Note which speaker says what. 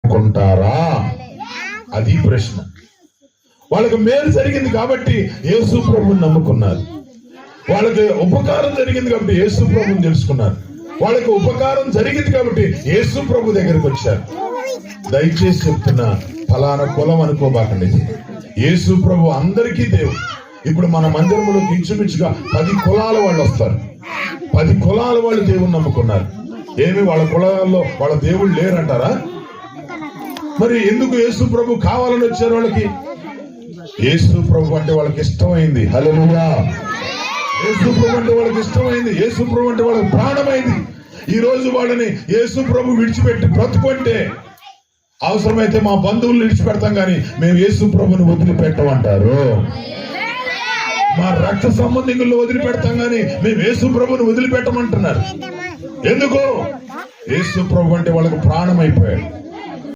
Speaker 1: అనుకుంటారా? అది ప్రశ్న. వాళ్ళకి మేలు జరిగింది కాబట్టి యేసు ప్రభువుని నమ్ముకున్నారు. వాళ్ళకి ఉపకారం జరిగింది కాబట్టి యేసు ప్రభువుని తెలుసుకున్నారు. వాళ్ళకి ఉపకారం జరిగింది కాబట్టి యేసు ప్రభు దగ్గరికి వచ్చారు. దయచేసి చెప్తున్నా, ఫలానా కులం అనుకోబాకండి. యేసు ప్రభు అందరికీ దేవుడు. ఇప్పుడు మన మందిరంలోకి ఇంచుమించుగా 10 కులాల వాళ్ళు వస్తారు. 10 కులాల వాళ్ళు దేవుని నమ్ముకున్నారు. ఏమి వాళ్ళ కులాల్లో వాళ్ళ దేవుళ్ళు లేరంటారా? మరి ఎందుకు యేసు ప్రభు కావాలని వచ్చారు? వాళ్ళకి యేసు ప్రభు అంటే వాళ్ళకి ఇష్టమైంది. హల్లెలూయా. యేసు ప్రభు అంటే వాళ్ళకి ఇష్టమైంది. యేసు ప్రభు అంటే వాళ్ళకి ప్రాణమైంది. ఈ రోజు వాళ్ళని యేసు ప్రభు విడిచిపెట్టి బ్రతుకుంటే, అవసరమైతే మా బంధువులు విడిచిపెడతాం కానీ మేము యేసు ప్రభుని వదిలిపెట్టమంటారు. మా రక్త సంబంధికులను వదిలిపెడతాం కానీ మేము యేసు ప్రభుని వదిలిపెట్టమంటున్నారు. ఎందుకు? యేసు ప్రభు అంటే వాళ్ళకు ప్రాణం అయిపోయాడు.